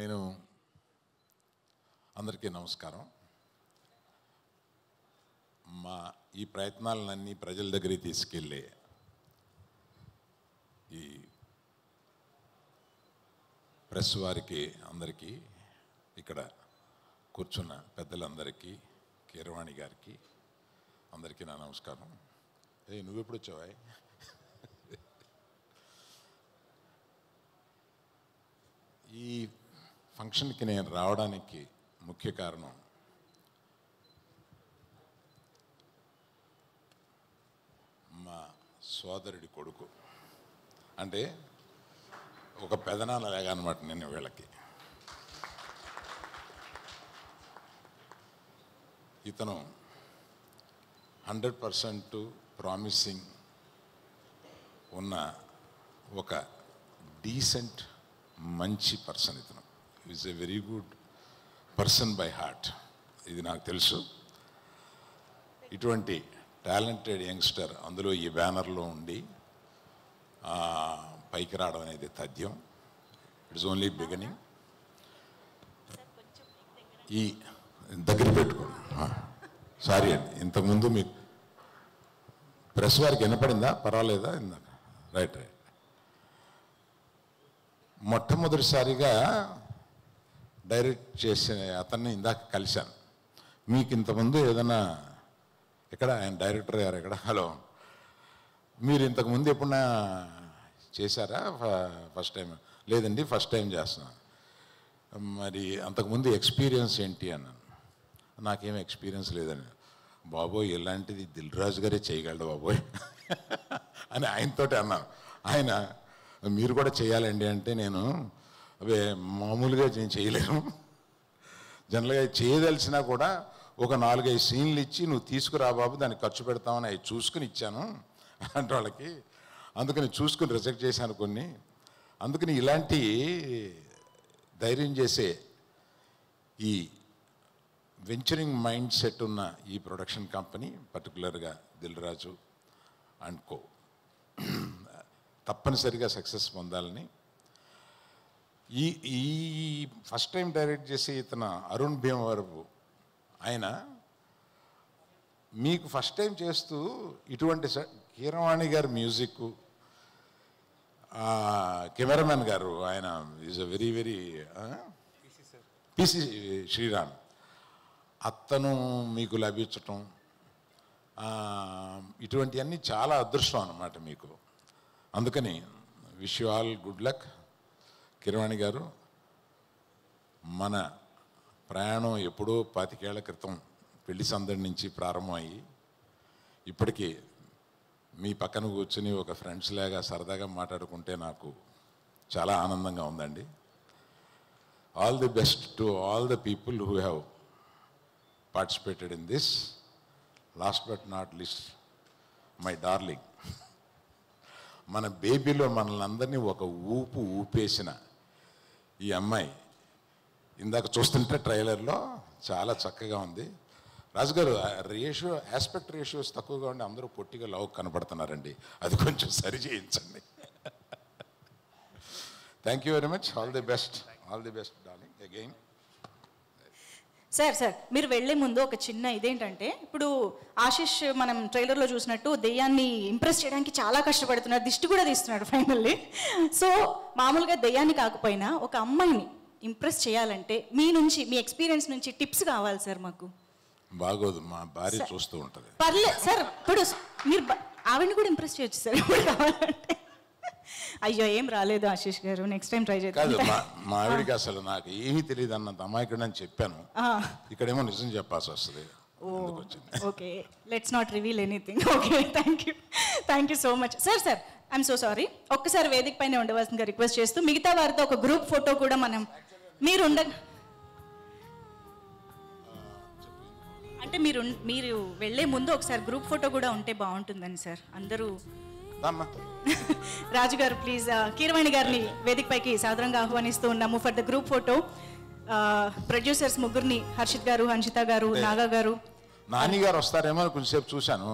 నేను అందరికీ నమస్కారం. మా ఈ ప్రయత్నాలన్నీ ప్రజల దగ్గరికి తీసుకెళ్ళే ఈ ప్రెస్ వారికి అందరికీ, ఇక్కడ కూర్చున్న పెద్దలందరికీ, కీరవాణి గారికి అందరికీ నా నమస్కారం. నువ్వెప్పుడు వచ్చావా? ఈ ఫంక్షన్కి నేను రావడానికి ముఖ్య కారణం మా సోదరుడి కొడుకు, అంటే ఒక పెదనాన్న లేగా అనమాట. నేను వీళ్ళకి ఇతను 100% ప్రామిసింగ్ ఉన్న ఒక డీసెంట్ మంచి పర్సన్. ఇతను is a very good person by heart, ఇది నాకు తెలుసు. ఇటువంటి టాలెంటెడ్ యంగ్స్టర్ అందులో ఈ బ్యానర్లో ఉండి పైకి రావడం అనేది తథ్యం. It's only beginning. ఈ దగ్గర పెట్టుకోండి. సారీ అండి, ఇంతకుముందు మీకు ప్రెస్ వారికి వినపడిందా? పర్వాలేదా? ఇందాక రైట్. మొట్టమొదటిసారిగా డైరెక్ట్ చేసిన అతన్ని ఇందాక కలిశాను. మీకు ఇంతకుముందు ఏదైనా ఎక్కడ ఆయన డైరెక్టర్ గారు ఎక్కడ? హలో, మీరు ఇంతకుముందు ఎప్పుడన్నా చేశారా? First time? లేదండి, ఫస్ట్ టైం చేస్తున్నాను. మరి అంతకుముందు ఎక్స్పీరియన్స్ ఏంటి అన్నాను. నాకేం ఎక్స్పీరియన్స్ లేదని. బాబోయ్, ఇలాంటిది దిల్ రాజు గారే చేయగలడు బాబోయ్ అని ఆయనతోటి అన్నాను. ఆయన మీరు కూడా చేయాలండి అంటే, నేను అవే మామూలుగా నేను చేయలేను, జనరల్గా చేయదలిసినా కూడా ఒక 4-5 సీన్లు ఇచ్చి నువ్వు తీసుకురా బాబు, దానికి ఖర్చు పెడతామని అవి చూసుకుని ఇచ్చాను అంటే వాళ్ళకి. అందుకని చూసుకుని రిజెక్ట్ చేశాను కొన్ని. అందుకని ఇలాంటి ధైర్యం చేసే ఈ వెంచరింగ్ మైండ్ సెట్ ఉన్న ఈ ప్రొడక్షన్ కంపెనీ, పర్టికులర్గా దిల్ రాజు అండ్ కో, తప్పనిసరిగా సక్సెస్ పొందాలని. ఈ ఫస్ట్ టైం డైరెక్ట్ చేసి ఇతను అరుణ్ భీమవరపు ఆయన మీకు ఫస్ట్ టైం చేస్తూ ఇటువంటి కీరవాణి గారి మ్యూజిక్, కెమెరామెన్ గారు ఆయన is a very very PC Sriram, అతను మీకు లభించటం, ఇటువంటివన్నీ చాలా అదృష్టం అన్నమాట మీకు. అందుకని wish you all good luck. Keeravani గారు, మన ప్రయాణం ఎప్పుడో 25 ఏళ్ల క్రితం పెళ్లి సందడి నుంచి ప్రారంభమయ్యి ఇప్పటికీ మీ పక్కన కూర్చుని ఒక ఫ్రెండ్స్ లాగా సరదాగా మాట్లాడుకుంటే నాకు చాలా ఆనందంగా ఉందండి. All the best to all the people who have participated in this. Last but not least my darling, మన బేబీలో మనల్ని అందరినీ ఒక ఊపు ఊపేసిన ఈ అమ్మాయి ఇందాక చూస్తుంటే ట్రైలర్లో చాలా చక్కగా ఉంది. రాజుగారు, ఆస్పెక్ట్ రేషియోస్ తక్కువగా ఉండి అందరూ పొట్టిగా లవ్ కనపడుతున్నారండి, అది కొంచెం సరి చేయించండి. Thank you very much. All the best darling again. Sir మీరు వెళ్లే ముందు ఒక చిన్న ఇదేంటంటే, ఇప్పుడు ఆశిష్ మనం ట్రైలర్లో చూసినట్టు దెయ్యాన్ని ఇంప్రెస్ చేయడానికి చాలా కష్టపడుతున్నాడు, దిష్టి కూడా తీస్తున్నాడు ఫైనల్లీ. సో మామూలుగా దెయ్యాన్ని కాకపోయినా ఒక అమ్మాయిని ఇంప్రెస్ చేయాలంటే మీ నుంచి, మీ ఎక్స్పీరియన్స్ నుంచి టిప్స్ కావాలి సార్ మాకు. బాగోదు, మా భార్య చూస్తూ ఉంటుంది. పర్లేదు సార్, ఇప్పుడు మీరు ఆవిడని కూడా ఇంప్రెస్ చేయొచ్చు సార్ ఇప్పుడు కావాలంటే. అయ్యో ఏం రాలేదు ఆశిష్ గారు, నెక్స్ట్ టైం ట్రై చేద్దాం. మా ఆవిడికి అసలు నాకు ఏమీ తెలియదు అన్నంత అమాయకుడు అని చెప్పాను, ఇక్కడేమో నిజం చెప్పాల్సి వస్తుంది. Okay, let's not reveal anything. Okay, thank you so much sir. I'm so sorry, ఒక్కసారి వేదిక పైన ఉండవలసిందిగా రిక్వెస్ట్ చేస్తూ, మిగతా వారితో ఒక గ్రూప్ ఫోటో కూడా మనం మీరు అంటే మీరు వెళ్ళే ముందు ఒకసారి గ్రూప్ ఫోటో కూడా ఉంటే బాగుంటుందని సార్. అందరూ రాజుగారు ప్లీజ్ కీరవాణి గారిని వేదికపైకి సాదరంగా ఆహ్వానిస్తూ ఉన్నాము for the group photo. Producers ముగ్గురిని, హర్షిత్ గారు, హన్షిత గారు, నాగా గారు, నాని గారు వస్తారేమో కొంచెంసేపు చూశాను.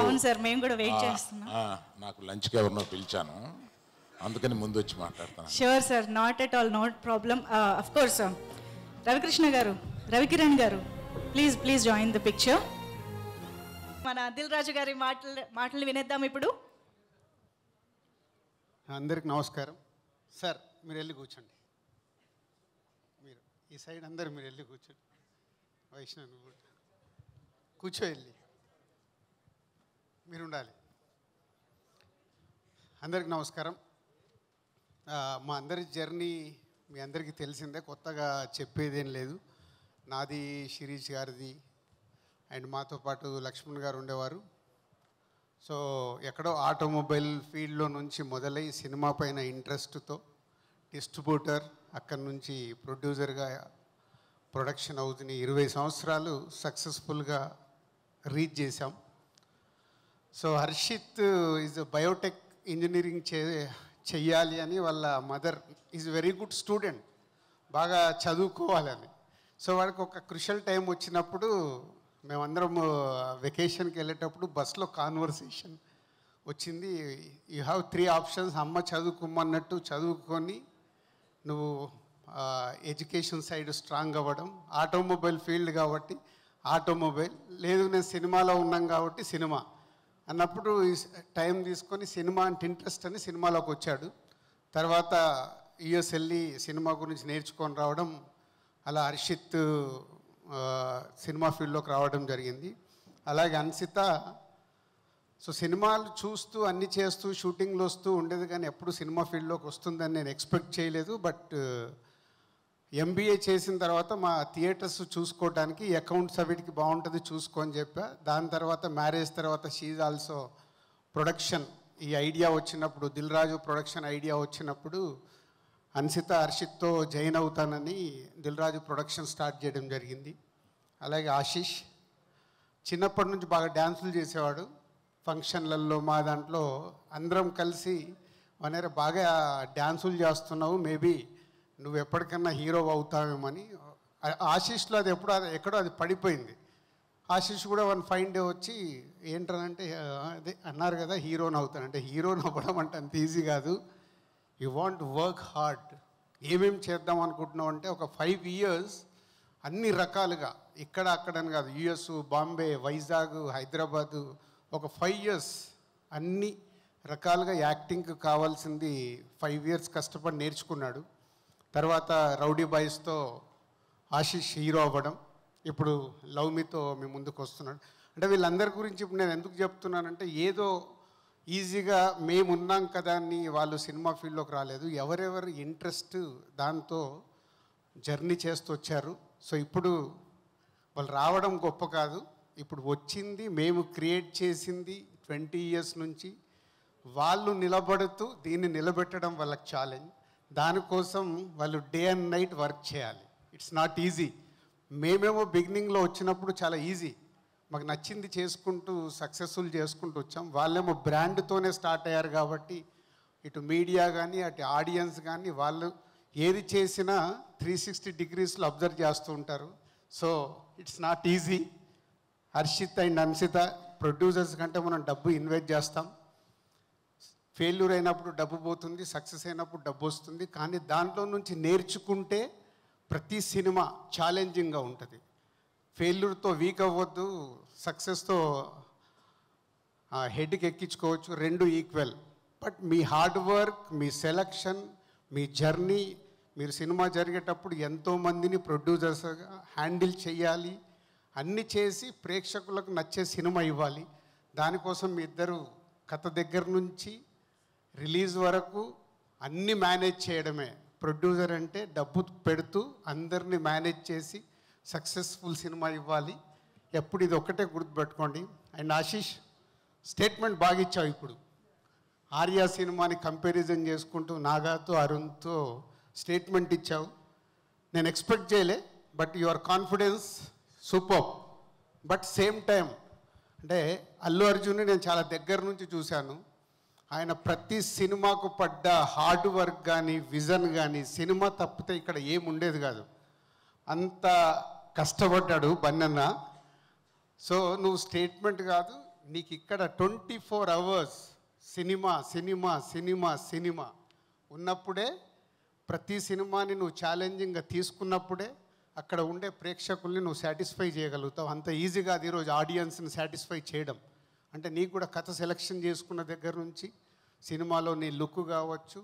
అవును సార్, మేము కూడా వెయిట్ చేస్తున్నాం. నాకు లంచ్కి ఎవరినో పిలిచాను, అందుకని ముందు వచ్చి మాట్లాడుతాను. Sure sir, not at all, not problem. Of course Ravikrishna గారు, రవికిరణ్ గారు, please please join the picture. మన దిల్ రాజు గారి మాటలు వినేద్దాం ఇప్పుడు. అందరికి నమస్కారం. సార్ మీరు వెళ్ళి కూర్చోండి, మీరు ఈ సైడ్ అందరు మీరు వెళ్ళి కూర్చోండి. వైష్ణవ్ నువ్వు కూర్చో, వెళ్ళి మీరు ఉండాలి. అందరికి నమస్కారం. మా అందరి జర్నీ మీ అందరికీ తెలిసిందే, కొత్తగా చెప్పేదేం లేదు. నాది, శిరీష్ గారిది, అండ్ మాతో పాటు లక్ష్మణ్ గారు ఉండేవారు. సో ఎక్కడో ఆటోమొబైల్ ఫీల్డ్లో నుంచి మొదలై సినిమా పైన ఇంట్రెస్ట్తో డిస్ట్రిబ్యూటర్, అక్కడి నుంచి ప్రొడ్యూసర్గా ప్రొడక్షన్ హౌస్ని 20 సంవత్సరాలు సక్సెస్ఫుల్గా రీచ్ చేశాం. So Harshit is biotech engineering చెయ్యాలి అని వాళ్ళ mother is very good student, బాగా చదువుకోవాలని. సో వాడికి ఒక క్రుషియల్ టైం వచ్చినప్పుడు మేమందరం వెకేషన్కి వెళ్ళేటప్పుడు బస్లో కాన్వర్సేషన్ వచ్చింది. You have 3 options. అమ్మ చదువుకోమన్నట్టు చదువుకొని నువ్వు ఎడ్యుకేషన్ సైడ్ స్ట్రాంగ్ అవ్వడం, ఆటోమొబైల్ ఫీల్డ్ కాబట్టి ఆటోమొబైల్, లేదు నేను సినిమాలో ఉన్నాం కాబట్టి సినిమా అన్నప్పుడు టైం తీసుకొని సినిమా అంటే ఇంట్రెస్ట్ అని సినిమాలోకి వచ్చాడు. తర్వాత యుఎస్ వెళ్ళి సినిమా గురించి నేర్చుకొని రావడం, అలా హర్షిత్ సినిమా ఫీల్డ్లోకి రావడం జరిగింది. అలాగే అన్సిత సో సినిమాలు చూస్తూ అన్నీ చేస్తూ షూటింగ్లు వస్తూ ఉండేది, కానీ ఎప్పుడు సినిమా ఫీల్డ్లోకి వస్తుందని నేను ఎక్స్పెక్ట్ చేయలేదు. బట్ ఎంబీఏ చేసిన తర్వాత మా థియేటర్స్ చూసుకోవడానికి అకౌంట్స్ అవిటికి బాగుంటుంది చూసుకొని చెప్పా. దాని తర్వాత మ్యారేజ్ తర్వాత షీజ్ ఆల్సో ప్రొడక్షన్, ఈ ఐడియా వచ్చినప్పుడు, దిల్ రాజు ప్రొడక్షన్ ఐడియా వచ్చినప్పుడు అన్సిత హర్షిత్తో జాయిన్ అవుతానని దిల్ రాజు ప్రొడక్షన్ స్టార్ట్ చేయడం జరిగింది. అలాగే ఆశీష్ చిన్నప్పటి నుంచి బాగా డ్యాన్సులు చేసేవాడు. ఫంక్షన్లలో మా దాంట్లో అందరం కలిసి వనేర బాగా డ్యాన్సులు చేస్తున్నావు, మేబీ నువ్వు ఎప్పటికన్నా హీరో అవుతావేమని. ఆశీష్లో అది ఎక్కడో అది పడిపోయింది. ఆశీష్ కూడా వన్ ఫైన్ డే వచ్చి ఏంటనంటే అదే అన్నారు కదా హీరోని అవుతానంటే, హీరోని అవ్వడం అంటే అంత ఈజీ కాదు, యూ వాంట్ వర్క్ హార్డ్. ఏమేమి చేద్దాం అనుకుంటున్నావు అంటే ఒక 5 years అన్ని రకాలుగా, ఇక్కడ అక్కడని కాదు, యుఎస్, బాంబే, వైజాగ్, హైదరాబాదు, ఒక 5 years అన్ని రకాలుగా యాక్టింగ్కి కావాల్సింది 5 years కష్టపడి నేర్చుకున్నాడు. తర్వాత రౌడీ బాయ్స్తో ఆశీష్ హీరో అవ్వడం, ఇప్పుడు లవ్ మీతో మీ ముందుకు వస్తున్నాడు. అంటే వీళ్ళందరి గురించి ఇప్పుడు నేను ఎందుకు చెప్తున్నానంటే, ఏదో ఈజీగా మేమున్నాం కదా అని వాళ్ళు సినిమా ఫీల్డ్లోకి రాలేదు. ఎవరెవరు ఇంట్రెస్ట్ దాంతో జర్నీ చేస్తూ వచ్చారు. సో ఇప్పుడు వాళ్ళు రావడం గొప్ప కాదు, ఇప్పుడు వచ్చింది మేము క్రియేట్ చేసింది 20 years నుంచి వాళ్ళు నిలబడుతూ దీన్ని నిలబెట్టడం వాళ్ళకి ఛాలెంజ్. దానికోసం వాళ్ళు డే అండ్ నైట్ వర్క్ చేయాలి. It's not easy. మేమేమో బిగినింగ్లో వచ్చినప్పుడు చాలా ఈజీ, మాకు నచ్చింది చేసుకుంటూ సక్సెస్ఫుల్ చేసుకుంటూ వచ్చాం. వాళ్ళేమో బ్రాండ్తోనే స్టార్ట్ అయ్యారు కాబట్టి ఇటు మీడియా కానీ అటు ఆడియన్స్ కానీ వాళ్ళు ఏది చేసినా 360 degrees అబ్జర్వ్ చేస్తూ ఉంటారు. So it's not easy. Harshit and Ansita producers కంటే మనం డబ్బు ఇన్వెస్ట్ చేస్తాం. ఫెయిల్యూర్ అయినప్పుడు డబ్బు పోతుంది, సక్సెస్ అయినప్పుడు డబ్బు వస్తుంది. కానీ దాంట్లో నుంచి నేర్చుకుంటే ప్రతి సినిమా ఛాలెంజింగ్గా ఉంటుంది. ఫెయిల్యూర్తో వీక్ అవ్వద్దు, సక్సెస్తో హెడ్కి ఎక్కించుకోవచ్చు, 2 equal. But me hard work, me selection, me journey, మీరు సినిమా జరిగేటప్పుడు ఎంతోమందిని ప్రొడ్యూసర్స్గా హ్యాండిల్ చేయాలి, అన్నీ చేసి ప్రేక్షకులకు నచ్చే సినిమా ఇవ్వాలి. దానికోసం మీ ఇద్దరు కథ దగ్గర నుంచి రిలీజ్ వరకు అన్నీ మేనేజ్ చేయడమే. ప్రొడ్యూసర్ అంటే డబ్బు పెడుతూ అందరినీ మేనేజ్ చేసి సక్సెస్ఫుల్ సినిమా ఇవ్వాలి. ఎప్పుడు ఇది ఒక్కటే గుర్తుపెట్టుకోండి. అండ్ ఆశీష్ స్టేట్మెంట్ బాగా ఇచ్చావు. ఇప్పుడు ఆర్యా సినిమాని కంపారిజన్ చేసుకుంటూ నాగాతో అరుణ్తో స్టేట్మెంట్ ఇచ్చావు. నేను ఎక్స్పెక్ట్ చేయలే, but your confidence super. But same time అంటే అల్లు అర్జున్ని నేను చాలా దగ్గర నుంచి చూశాను. ఆయన ప్రతి సినిమాకు పడ్డ హార్డ్ వర్క్ కానీ విజన్ కానీ, సినిమా తప్పితే ఇక్కడ ఏముండేది కాదు, అంత కష్టపడ్డాడు బన్నన్న. సో నువ్వు స్టేట్మెంట్ కాదు, నీకు ఇక్కడ 24 hours cinema cinema cinema cinema ఉన్నప్పుడే ప్రతి సినిమాని నువ్వు ఛాలెంజింగ్గా తీసుకున్నప్పుడే అక్కడ ఉండే ప్రేక్షకుల్ని నువ్వు సాటిస్ఫై చేయగలుగుతావు. అంత ఈజీగా అది ఈరోజు ఆడియన్స్ని సాటిస్ఫై చేయడం అంటే నీకు కూడా కథ సెలెక్షన్ చేసుకున్న దగ్గర నుంచి సినిమాలో నీ లుక్ కావచ్చు,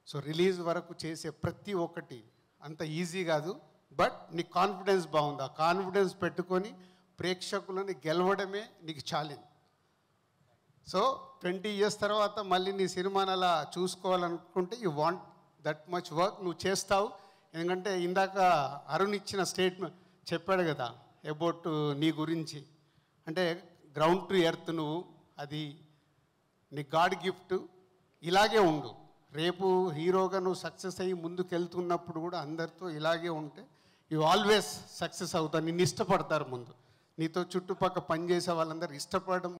సో రిలీజ్ వరకు చేసే ప్రతి ఒక్కటి అంత ఈజీ కాదు. బట్ నీ కాన్ఫిడెన్స్ బాగుంది. ఆ కాన్ఫిడెన్స్ పెట్టుకొని ప్రేక్షకులని గెలవడమే నీకు ఛాలెంజ్. సో 20 years తర్వాత మళ్ళీ నీ సినిమాని అలా చూసుకోవాలనుకుంటే you want that much work నువ్వు చేస్తావు. ఎందుకంటే ఇందాక అరుణ్ ఇచ్చిన స్టేట్మెంట్ చెప్పాడు కదా అబౌట్ నీ గురించి, అంటే గ్రౌండ్ టు ఎర్త్ నువ్వు, అది నీ గాడ్ గిఫ్ట్. ఇలాగే ఉండు. రేపు హీరోగా నువ్వు సక్సెస్ అయ్యి ముందుకు వెళ్తున్నప్పుడు కూడా అందరితో ఇలాగే ఉంటే యూ ఆల్వేస్ సక్సెస్ అవుతావు. నిన్ను ఇష్టపడతారు ముందు. నీతో చుట్టుపక్కల పనిచేసే వాళ్ళందరూ ఇష్టపడడం